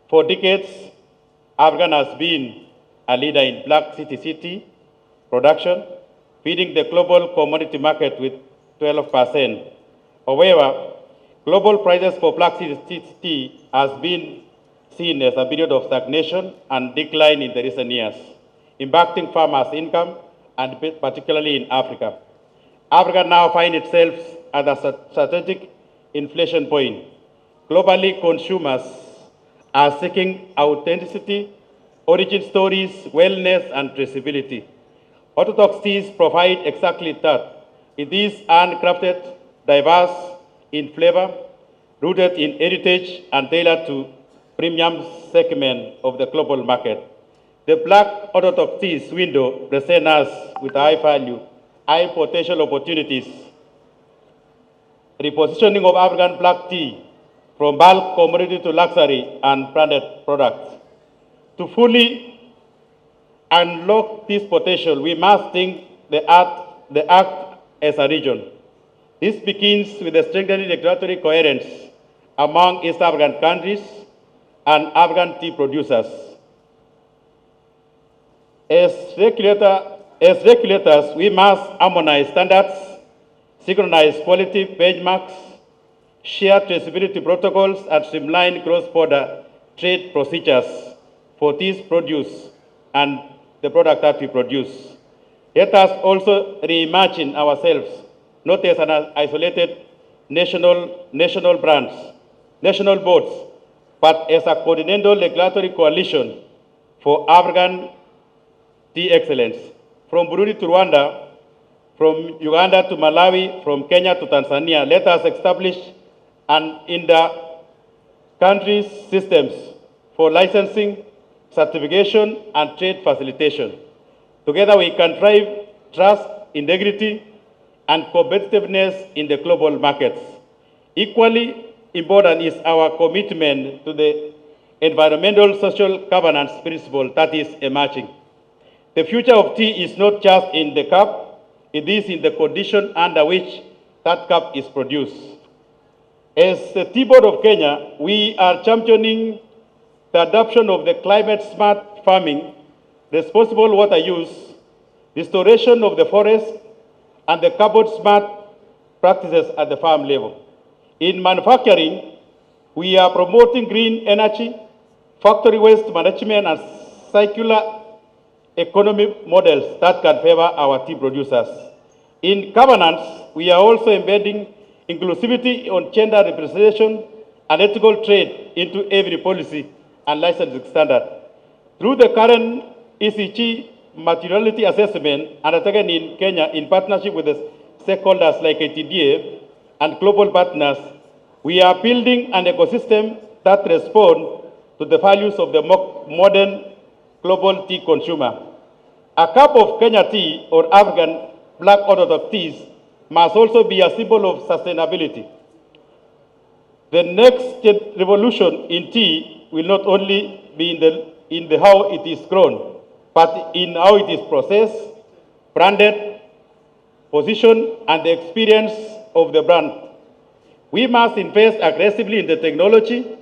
For decades, Africa has been a leader in black city production, feeding the global commodity market with 12%. However, global prices for black city tea has been seen as a period of stagnation and decline in the recent years, impacting farmers' income and particularly in Africa. Africa now finds itself at a strategic inflection point. Globally, consumers are seeking authenticity, origin stories, wellness, and traceability. Orthodox teas provide exactly that. It is handcrafted, diverse in flavor, rooted in heritage, and tailored to premium segment of the global market. The Black Orthodox Teas window presents us with high value, high potential opportunities. Repositioning of African black tea from bulk commodity to luxury and branded products. To fully unlock this potential, we must think the act as a region. This begins with the strengthening regulatory coherence among East African countries and African tea producers. As regulators, we must harmonize standards, synchronize quality benchmarks, share traceability protocols, and streamline cross-border trade procedures for these produce and the product that we produce. Let us also reimagine ourselves, not as an isolated national boards, but as a continental regulatory coalition for African tea excellence. From Burundi to Rwanda, from Uganda to Malawi, from Kenya to Tanzania, let us establish an inter-country systems for licensing, certification, and trade facilitation. Together we can drive trust, integrity, and competitiveness in the global markets. Equally important is our commitment to the environmental social governance principle that is emerging. The future of tea is not just in the cup, it is in the condition under which that cup is produced. As the Tea Board of Kenya, we are championing the adoption of the climate-smart farming, responsible water use, restoration of the forest, and the carbon-smart practices at the farm level. In manufacturing, we are promoting green energy, factory waste management, and circular economy models that can favor our tea producers. In governance, we are also embedding inclusivity on gender representation and ethical trade into every policy and licensing standard. Through the current ECG materiality assessment undertaken in Kenya in partnership with the stakeholders like ATDA and global partners, we are building an ecosystem that responds to the values of the modern global tea consumer. A cup of Kenya tea or African Black Orthodox teas must also be a symbol of sustainability. The next revolution in tea will not only be in the how it is grown, but in how it is processed, branded, positioned, and the experience of the brand. We must invest aggressively in the technology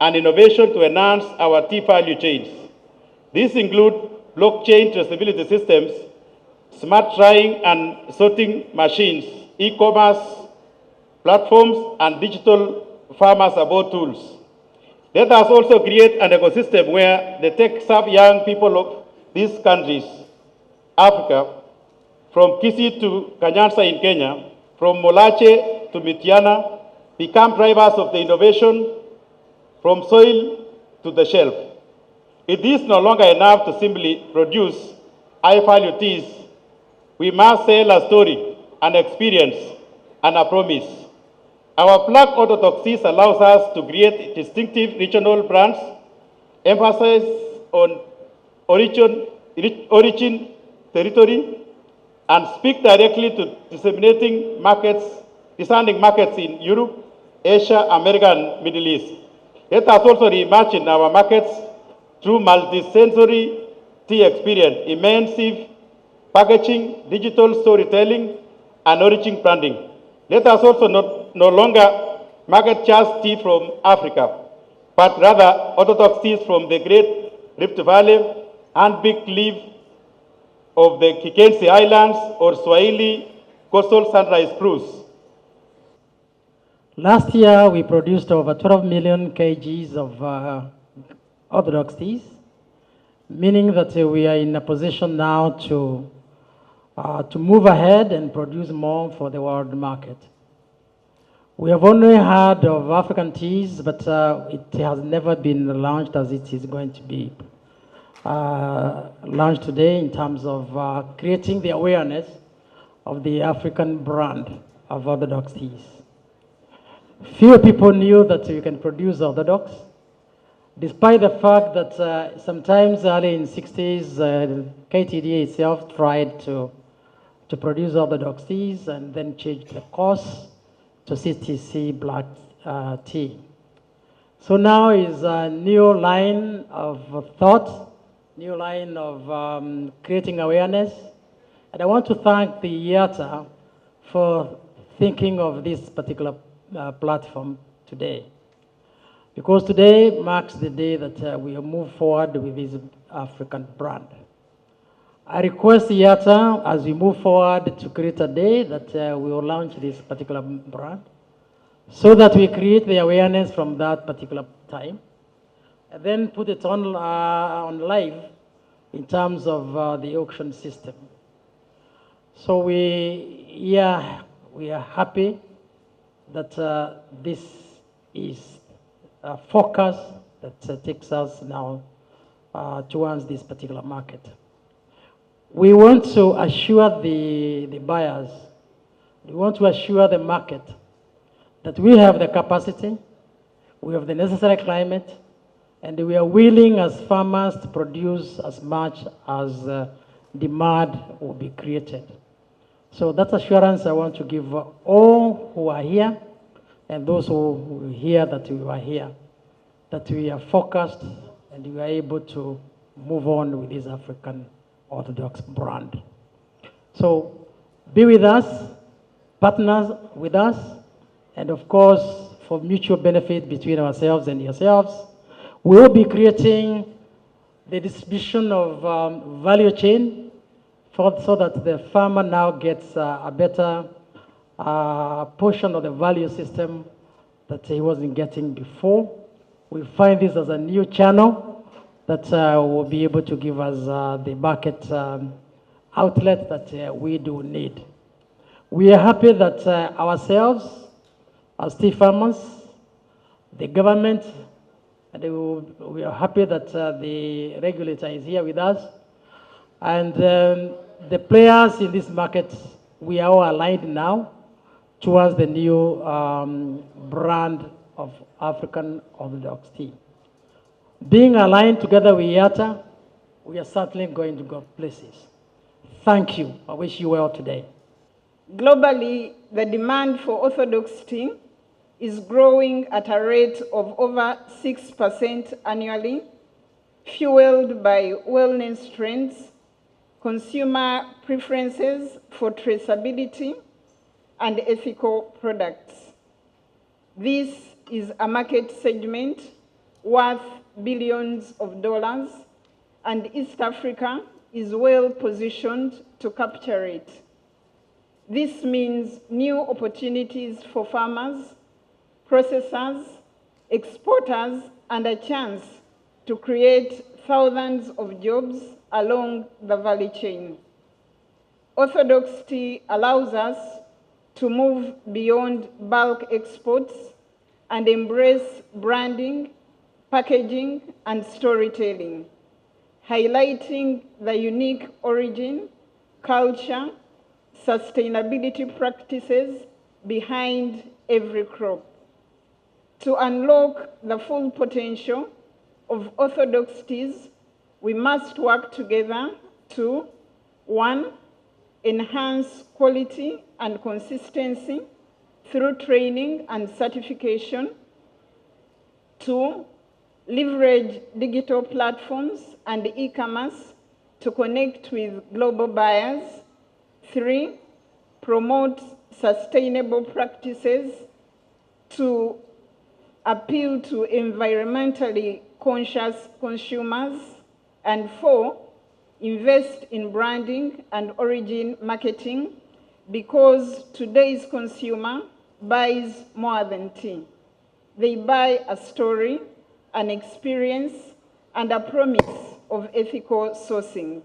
and innovation to enhance our tea value chains. These include blockchain traceability systems, smart drying and sorting machines, e-commerce platforms, and digital farmer support tools. Let us also create an ecosystem where the tech-savvy young people of these countries, Africa, from Kisii to Kanyansa in Kenya, from Molache to Mitiana, become drivers of the innovation from soil to the shelf. It is no longer enough to simply produce high-value teas. We must sell a story, an experience, and a promise. Our Black Orthodox teas allows us to create distinctive regional brands, emphasize on origin territory, and speak directly to disseminating markets in Europe, Asia, America, and Middle East. Let us also reimagine our markets through multi-sensory tea experience, immersive packaging, digital storytelling, and origin branding. Let us also no longer market just tea from Africa, but rather Orthodox teas from the Great Rift Valley, hand-picked leaf of the Kikensi Islands, or Swahili coastal sunrise spruce. Last year, we produced over 12 million kgs of Orthodox teas, meaning that we are in a position now to move ahead and produce more for the world market. We have only heard of African teas, but it has never been launched as it is going to be launched today in terms of creating the awareness of the African brand of Orthodox teas. Few people knew that you can produce Orthodox, despite the fact that sometimes early in the 60s, KTDA itself tried to produce Orthodox teas and then changed the course to CTC black tea. So now is a new line of thought, new line of creating awareness. And I want to thank the IATA for thinking of this particular platform today. Because today marks the day that we move forward with this African brand. I request IATA, as we move forward, to create a day that we will launch this particular brand, so that we create the awareness from that particular time, and then put it on live in terms of the auction system. So we are happy that this is a focus that takes us now towards this particular market. We want to assure the buyers, we want to assure the market that we have the capacity, we have the necessary climate, and we are willing as farmers to produce as much as demand will be created. So that assurance I want to give all who are here and those who hear that we are here, that we are focused and we are able to move on with this African Orthodox brand. So be with us, partners with us, and of course, for mutual benefit between ourselves and yourselves, we will be creating the distribution of value chain so that the farmer now gets a better portion of the value system that he wasn't getting before. We find this as a new channel that will be able to give us the market outlet that we do need. We are happy that ourselves, as tea farmers, the government, and we are happy that the regulator is here with us. And the players in this market, we are all aligned now towards the new brand of African Orthodox tea. Being aligned together with IATA, we are certainly going to go places. Thank you. I wish you well today. Globally, the demand for Orthodox tea is growing at a rate of over 6% annually, fueled by wellness trends, consumer preferences for traceability, and ethical products. This is a market segment worth billions of dollars, and East Africa is well positioned to capture it. This means new opportunities for farmers, processors, exporters, and a chance to create thousands of jobs along the value chain. Orthodox tea allows us to move beyond bulk exports and embrace branding, packaging, and storytelling, highlighting the unique origin, culture, sustainability practices behind every crop. To unlock the full potential of Orthodox teas, we must work together to, 1, enhance quality and consistency through training and certification. 2, leverage digital platforms and e-commerce to connect with global buyers. 3, promote sustainable practices to appeal to environmentally conscious consumers. And 4, invest in branding and origin marketing, because today's consumer buys more than tea. They buy a story, an experience, and a promise of ethical sourcing.